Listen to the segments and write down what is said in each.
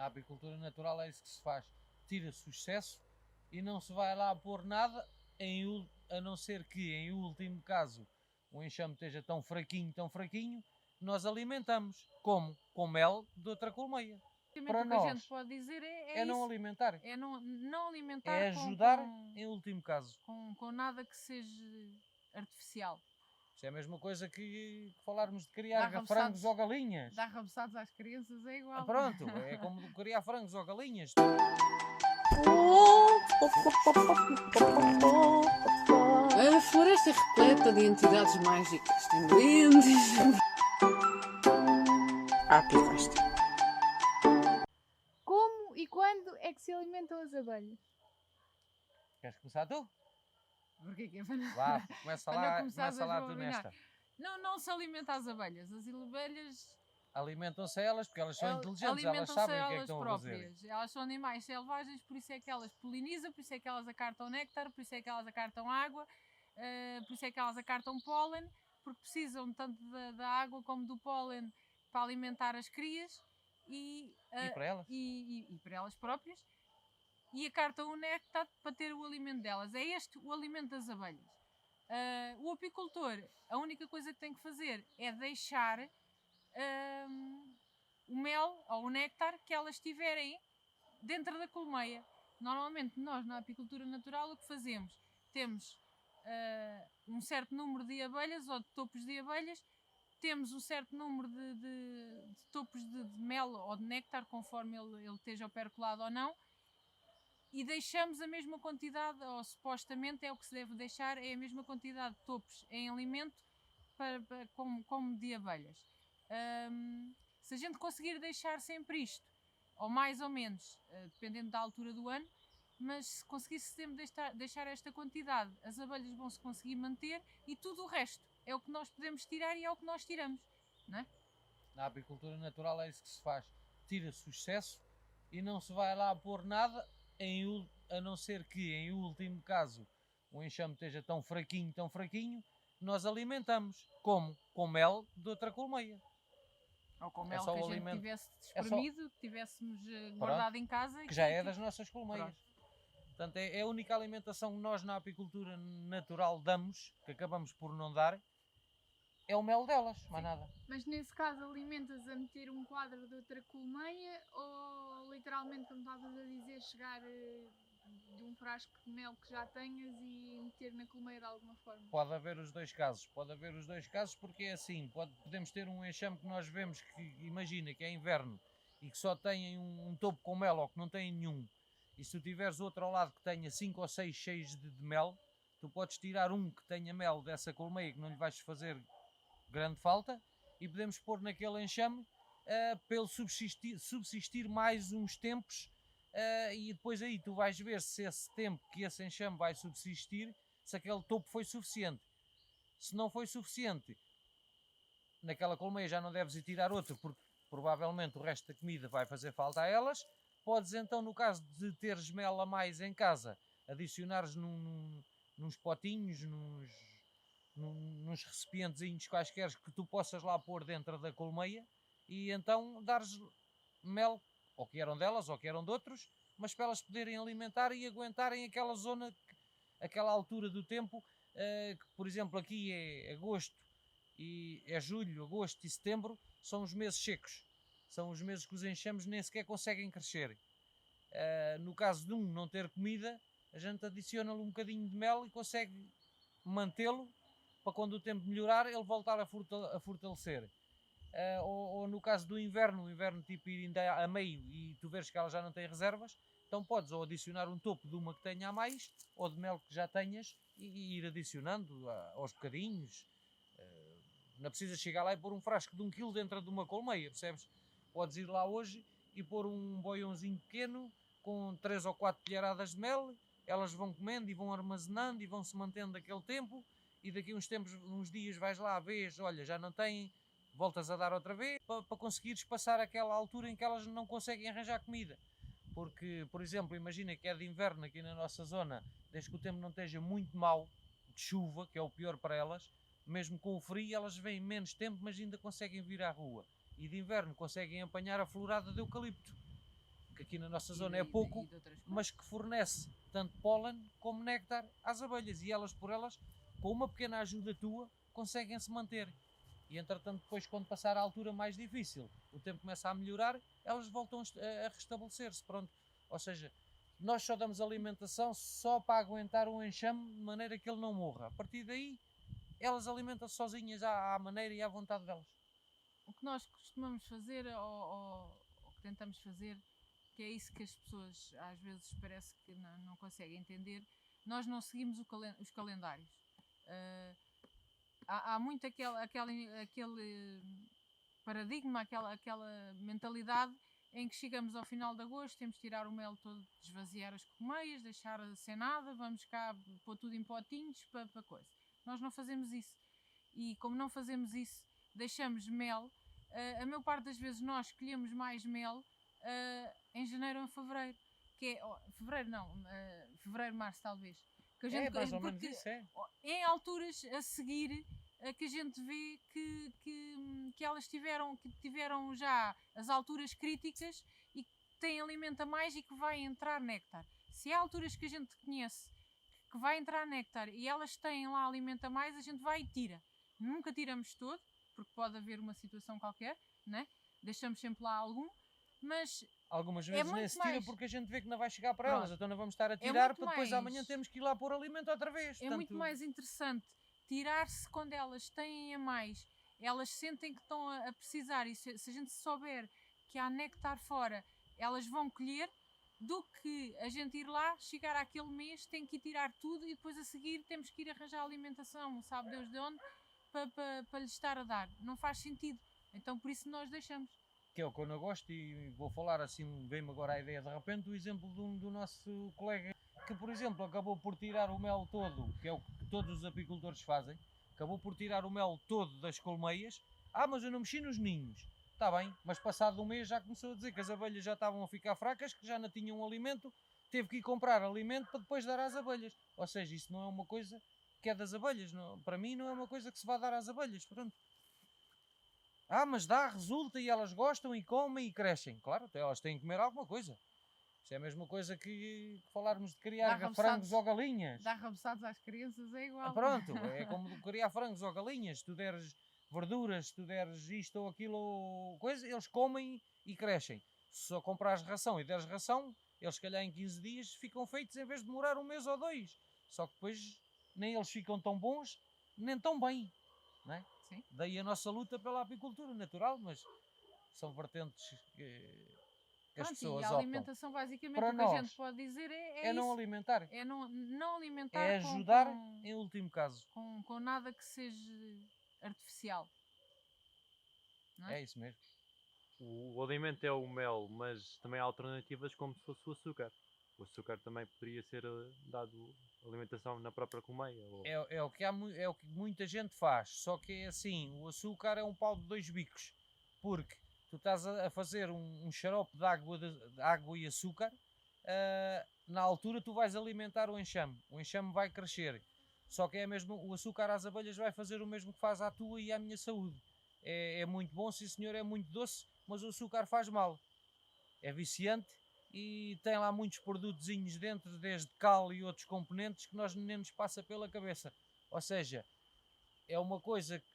Na apicultura natural é isso que se faz. Tira-se o excesso e não se vai lá pôr nada, a não ser que, em último caso, o enxame esteja tão fraquinho, nós alimentamos. Como? Com mel de outra colmeia. Para o que a gente nós, pode dizer é isso. não alimentar. É não alimentar É ajudar, em último caso. com nada que seja artificial. Isso é a mesma coisa que falarmos de criar frangos ou galinhas. Dar rabeçados às crianças é igual. Pronto, é como criar frangos ou galinhas. A floresta é repleta de entidades mágicas. Tem duendes. Apifasta. Como e quando é que se alimentam as abelhas? Queres começar tu? Porquê que é Vá, começa lá tu nesta. Não se alimenta as abelhas. As abelhas alimentam-se elas porque elas são inteligentes, elas sabem o que é que estão próprias. a fazer. Elas são animais selvagens, por isso é que elas polinizam, por isso é que elas acartam néctar, por isso é que elas acartam água, por isso é que elas acartam pólen, porque precisam tanto da água como do pólen para alimentar as crias e para elas. E para elas próprias, e acartam o néctar para ter o alimento delas. É este o alimento das abelhas. O apicultor, a única coisa que tem que fazer é deixar o mel ou o néctar que elas tiverem dentro da colmeia. Normalmente nós na apicultura natural o que fazemos? Temos um certo número de abelhas ou de topos de abelhas, temos um certo número de topos de mel ou de néctar, conforme ele esteja percolado ou não, e deixamos a mesma quantidade, ou supostamente é o que se deve deixar, é a mesma quantidade de topos em alimento como de abelhas. Se a gente conseguir deixar sempre isto, ou mais ou menos, dependendo da altura do ano, mas se conseguisse sempre deixar esta quantidade, as abelhas vão se conseguir manter e tudo o resto é o que nós podemos tirar e é o que nós tiramos, não é? Na apicultura natural é isso que se faz. Tira-se o excesso e não se vai lá pôr nada, a não ser que, em último caso, o enxame esteja tão fraquinho, nós alimentamos. Como? Com mel de outra colmeia. Ou com mel que a gente tivesse espremido, que tivéssemos guardado em casa. Que já é das nossas colmeias. Portanto, é a única alimentação que nós na apicultura natural damos, que acabamos por não dar, é o mel delas, mais nada. Mas nesse caso alimentas a meter um quadro de outra colmeia ou literalmente, como estavas a dizer, chegar de um frasco de mel que já tenhas e meter na colmeia de alguma forma? Pode haver os dois casos, porque é assim, podemos ter um enxame que nós vemos que, imagina, que é inverno e que só tem um topo com mel ou que não tem nenhum, e se tu tiveres outro ao lado que tenha 5 ou 6 cheios de mel, tu podes tirar um que tenha mel dessa colmeia que não lhe vais fazer grande falta e podemos pôr naquele enxame para ele subsistir mais uns tempos, e depois aí tu vais ver se esse tempo que esse enxame vai subsistir, se aquele topo foi suficiente. Se não foi suficiente, naquela colmeia já não deves ir tirar outro, porque provavelmente o resto da comida vai fazer falta a elas. Podes então, no caso de teres mel a mais em casa, adicionares nos potinhos, nos recipientezinhos quaisquer que tu possas lá pôr dentro da colmeia, e então dares mel, ou que eram delas ou que eram de outros, mas para elas poderem alimentar e aguentarem aquela zona, aquela altura do tempo, que por exemplo aqui é agosto, e é julho, agosto e setembro, são os meses secos, são os meses que os enxames nem sequer conseguem crescer. No caso de um não ter comida, a gente adiciona-lhe um bocadinho de mel e consegue mantê-lo para quando o tempo melhorar ele voltar a fortalecer. Ou no caso do inverno, o inverno tipo ir ainda a meio e tu veres que ela já não tem reservas, então podes ou adicionar um topo de uma que tenha a mais, ou de mel que já tenhas, e ir adicionando aos bocadinhos. Não precisas chegar lá e pôr um frasco de 1 kg dentro de uma colmeia, percebes? Podes ir lá hoje e pôr um boiãozinho pequeno com 3 ou 4 colheradas de mel, elas vão comendo e vão armazenando e vão se mantendo daquele tempo, e daqui a uns dias vais lá, vês, olha, já não têm, voltas a dar outra vez, para conseguires passar aquela altura em que elas não conseguem arranjar comida. Porque, por exemplo, imagina que é de inverno aqui na nossa zona, desde que o tempo não esteja muito mau, de chuva, que é o pior para elas, mesmo com o frio elas vêm menos tempo, mas ainda conseguem vir à rua. E de inverno conseguem apanhar a florada de eucalipto. que aqui na nossa zona é pouco, e de outras coisas. mas que fornece tanto pólen como néctar às abelhas, e elas por elas, com uma pequena ajuda tua, conseguem se manter. E entretanto depois, quando passar a altura mais difícil, o tempo começa a melhorar, elas voltam a restabelecer-se, pronto. Ou seja, nós só damos alimentação só para aguentar o enxame de maneira que ele não morra. A partir daí, elas alimentam-se sozinhas à maneira e à vontade delas. O que nós costumamos fazer, ou que tentamos fazer, que é isso que as pessoas às vezes parece que não conseguem entender, nós não seguimos os calendários. Há muito aquele paradigma, aquela mentalidade em que chegamos ao final de agosto, temos de tirar o mel todo, esvaziar as colmeias, deixar sem nada, vamos cá pôr tudo em potinhos para coisa. Nós não fazemos isso. E como não fazemos isso, deixamos mel. A maior parte das vezes nós escolhemos mais mel em janeiro ou em fevereiro. Fevereiro, março talvez. Que a gente, Mais ou menos isso, é. Em alturas a seguir que a gente vê que elas tiveram já as alturas críticas e que têm alimento a mais e que vai entrar néctar. Se há alturas que a gente conhece que vai entrar néctar e elas têm lá alimento a mais, a gente vai e tira. Nunca tiramos todo, porque pode haver uma situação qualquer, né? Deixamos sempre lá algum, mas algumas vezes nem se tira mais. porque a gente vê que não vai chegar para Pronto. elas, então não vamos estar a tirar muito para depois mais. amanhã temos que ir lá pôr alimento outra vez. É muito mais interessante tirar-se quando elas têm a mais, elas sentem que estão a precisar, e se a gente souber que há néctar fora, elas vão colher, do que a gente ir lá, chegar àquele mês, tem que ir tirar tudo e depois a seguir temos que ir arranjar alimentação, sabe Deus de onde, para lhes estar a dar. Não faz sentido. Então por isso nós deixamos. Que é o que eu não gosto, e vou falar assim, vem-me agora a ideia de repente, o exemplo do nosso colega que, por exemplo, acabou por tirar o mel todo, que é o que todos os apicultores fazem, acabou por tirar o mel todo das colmeias. Mas eu não mexi nos ninhos. Está bem, mas passado um mês já começou a dizer que as abelhas já estavam a ficar fracas, que já não tinham alimento, teve que ir comprar alimento para depois dar às abelhas. Ou seja, isso não é uma coisa que é das abelhas, não, para mim não é uma coisa que se vai dar às abelhas, pronto. Mas dá, resulta, e elas gostam e comem e crescem. Claro, elas têm que comer alguma coisa. Isso é a mesma coisa que falarmos de criar frangos ou galinhas. Dar rabuçados às crianças é igual. Pronto, é como criar frangos ou galinhas. Se tu deres verduras, se tu deres isto ou aquilo ou coisa, eles comem e crescem. Se só comprares ração e deres ração, eles se calhar em 15 dias ficam feitos em vez de demorar um mês ou dois. Só que depois nem eles ficam tão bons, nem tão bem. Não é? Sim. Daí a nossa luta pela apicultura natural, mas são vertentes que as pessoas e a optam. Alimentação basicamente Para o que a nós, gente pode dizer é isso. não alimentar. É não alimentar. É ajudar em último caso. Com nada que seja artificial. Não é? É isso mesmo. O alimento é o mel, mas também há alternativas como se fosse o açúcar. O açúcar também poderia ser dado alimentação na própria colmeia. É o que muita gente faz, só que é assim, o açúcar é um pau de dois bicos, porque tu estás a fazer um xarope de água e açúcar, na altura tu vais alimentar o enxame vai crescer, só que é mesmo, o açúcar às abelhas vai fazer o mesmo que faz à tua e à minha saúde. É muito bom, sim senhor, é muito doce, mas o açúcar faz mal, é viciante. E tem lá muitos produtozinhos dentro, desde cal e outros componentes, que nós nem nos passa pela cabeça. Ou seja, é uma coisa que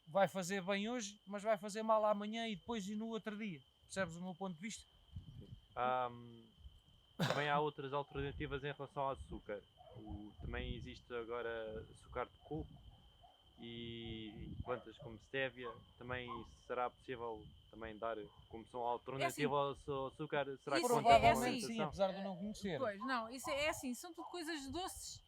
vai fazer bem hoje, mas vai fazer mal amanhã e depois e no outro dia. Percebes o meu ponto de vista? Também há outras alternativas em relação ao açúcar. Também existe agora açúcar de coco e plantas como stevia. Também será possível também dar como são alternativa ao açúcar? Será que provavelmente sim, apesar de eu não conhecer. Pois, não, isso é assim, são tudo coisas doces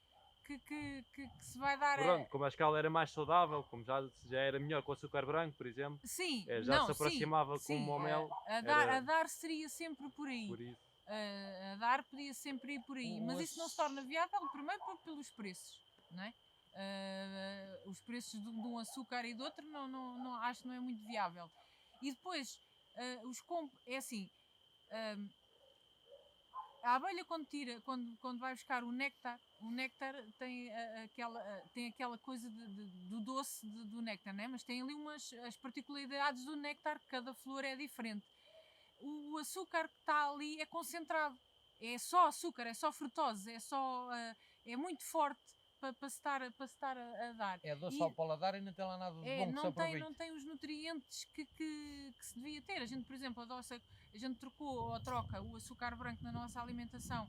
que se vai dar. Pronto, como a escala era mais saudável, como já era melhor com o açúcar branco, por exemplo. Sim, já se aproximava com o mel. A dar seria sempre por aí. Por isso. A dar podia sempre ir por aí, mas isso não se torna viável primeiro pelos preços, não é? Os preços de um açúcar e do outro não acho que não é muito viável. E depois é assim, a abelha quando vai buscar o néctar tem aquela coisa do doce do néctar, né? Mas tem ali as particularidades do néctar, cada flor é diferente. o açúcar que está ali é concentrado. É só açúcar, é só frutose, é muito forte para se estar a dar. É doce E- ao paladar e não tem lá nada de bom que se não tem, aproveite. não tem os nutrientes que se devia ter. A gente, por exemplo, a gente trocou ou troca o açúcar branco na nossa alimentação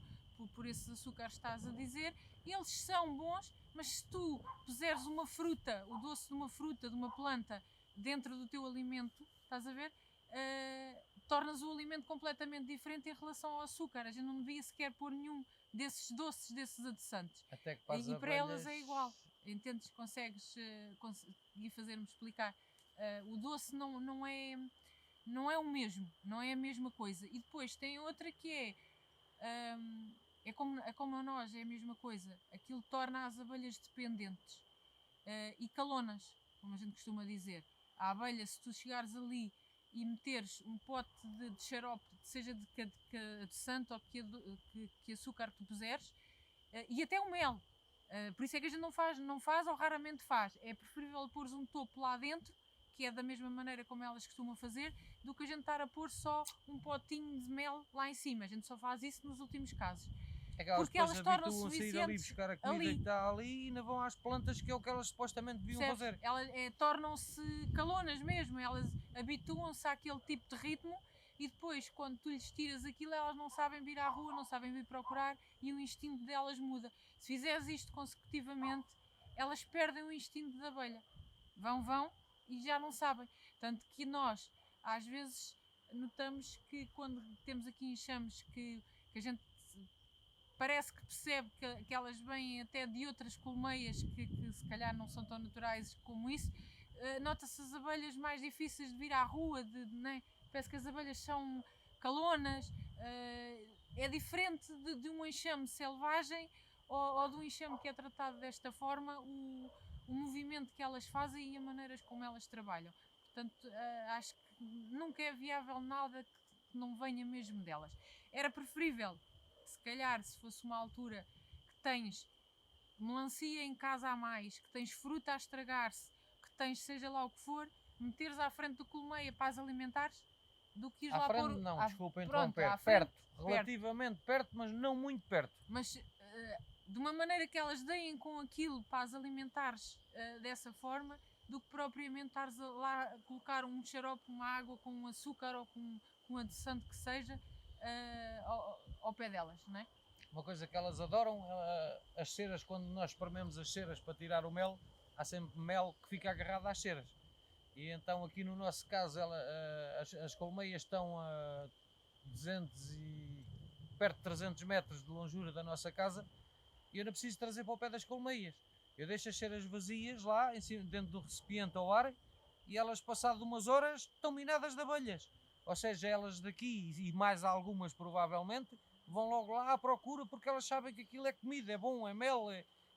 por esses açúcares que estás a dizer, e eles são bons, mas se tu puseres uma fruta, o doce de uma fruta, de uma planta, dentro do teu alimento, estás a ver? Tornas o alimento completamente diferente em relação ao açúcar. A gente não devia sequer pôr nenhum desses doces, desses adoçantes. Até que para as E para elas é abelhas- igual. Entendes? Consegues conseguir fazer-me explicar? O doce não é o mesmo, não é a mesma coisa. E depois tem outra que é como a nós, é a mesma coisa. Aquilo torna as abelhas dependentes e calonas, como a gente costuma dizer. A abelha, se tu chegares ali e meteres um pote de xarope, seja de adoçante ou que açúcar que tu puseres, e até o mel. Por isso é que a gente não faz ou raramente faz. É preferível pôr um topo lá dentro, que é da mesma maneira como elas costumam fazer, do que a gente estar a pôr só um potinho de mel lá em cima. A gente só faz isso nos últimos casos. É que elas porque depois elas tornam-se habituam-se a ir ali suficientes buscar a comida ali. que está ali e ainda vão às plantas, que é o que elas supostamente deviam Percebes? fazer. Elas tornam-se calonas mesmo, elas habituam-se àquele tipo de ritmo e depois, quando tu lhes tiras aquilo, elas não sabem vir à rua, não sabem vir procurar e o instinto delas muda. Se fizeres isto consecutivamente, elas perdem o instinto da abelha. Vão e já não sabem. Tanto que nós, às vezes, notamos que quando temos aqui enxames que a gente parece que percebe que elas vêm até de outras colmeias que se calhar não são tão naturais como isso, nota-se as abelhas mais difíceis de vir à rua, né? Parece que as abelhas são calonas, é diferente de um enxame selvagem ou de um enxame que é tratado desta forma, o movimento que elas fazem e as maneiras como elas trabalham. Portanto, acho que nunca é viável nada que não venha mesmo delas. Era preferível, se calhar, se fosse uma altura que tens melancia em casa a mais, que tens fruta a estragar-se, que tens seja lá o que for, meteres à frente do colmeia para as alimentares, do que ires À lá frente pôr... não, desculpa pronto, interromper, à frente, perto, relativamente perto, mas não muito perto. mas de uma maneira que elas deem com aquilo para as alimentares dessa forma, do que propriamente estares lá a colocar um xarope, uma água com um açúcar ou com um adoçante que seja ao pé delas, não é? Uma coisa que elas adoram, as ceras, quando nós esprememos as ceras para tirar o mel, há sempre mel que fica agarrado às ceras. E então aqui no nosso caso as colmeias estão a 200 e perto de 300 metros de longura da nossa casa e eu não preciso trazer para o pé das colmeias. Eu deixo as ceras vazias lá, em cima, dentro do recipiente ao ar, e elas, passado umas horas, estão minadas de abelhas. Ou seja, elas daqui, e mais algumas provavelmente, vão logo lá à procura porque elas sabem que aquilo é comida, é bom, é mel.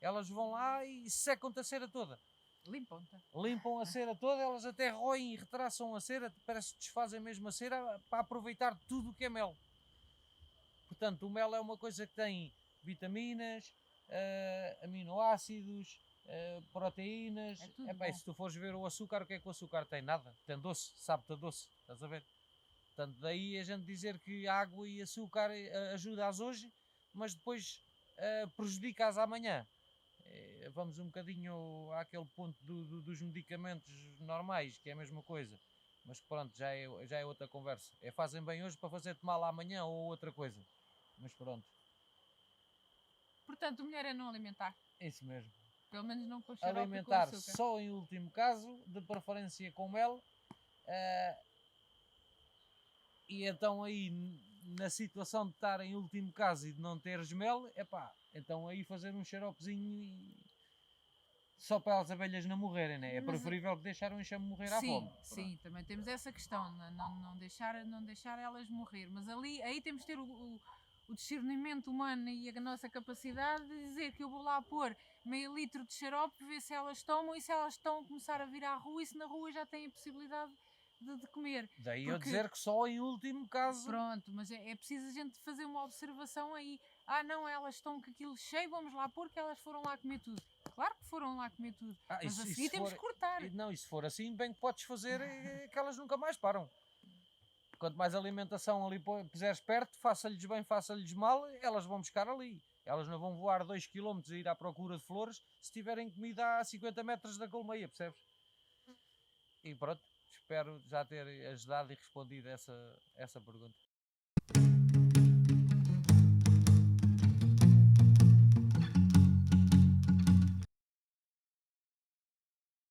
Elas vão lá e secam-te a cera toda. Limpam-te. Limpam a cera toda, elas até roem e retraçam a cera, parece que desfazem mesmo a cera para aproveitar tudo o que é mel. Portanto, o mel é uma coisa que tem vitaminas, aminoácidos, proteínas. É tudo Epá, e bom. se tu fores ver o açúcar, o que é que o açúcar tem? Nada. Tem doce, sabe-te a doce, estás a ver? Portanto, daí a gente dizer que água e açúcar ajuda-as hoje, mas depois prejudica-as amanhã. Vamos um bocadinho àquele ponto dos medicamentos normais, que é a mesma coisa. Mas pronto, já é outra conversa. Fazem bem hoje para fazer-te mal amanhã ou outra coisa. Mas pronto, Portanto, a mulher é não alimentar. é isso mesmo. Pelo menos não com o xarope e com o Alimentar açúcar. só em último caso, de preferência com mel. E então aí, na situação de estar em último caso e de não teres mel, então aí fazer um xaropezinho só para as abelhas não morrerem, né? É Mas- preferível que deixar o enxame morrer à Sim, fome. sim, também temos essa questão, não deixar elas morrer. Mas aí temos de ter o discernimento humano e a nossa capacidade de dizer que eu vou lá pôr meio litro de xarope, ver se elas tomam e se elas estão a começar a vir à rua e se na rua já têm a possibilidade de comer. Daí eu Porque- dizer que só em último caso. Pronto, mas é preciso a gente fazer uma observação aí. Não, elas estão com aquilo cheio, vamos lá pôr que elas foram lá comer tudo. Claro que foram lá comer tudo, mas e a se seguir temos for- que cortar. Não, e se for assim, bem que podes fazer que elas nunca mais param. quanto mais alimentação ali puseres perto, faça-lhes bem, faça-lhes mal, elas vão buscar ali. Elas não vão voar 2 km a ir à procura de flores se tiverem comida a 50 metros da colmeia, percebes? E pronto, espero já ter ajudado e respondido essa pergunta.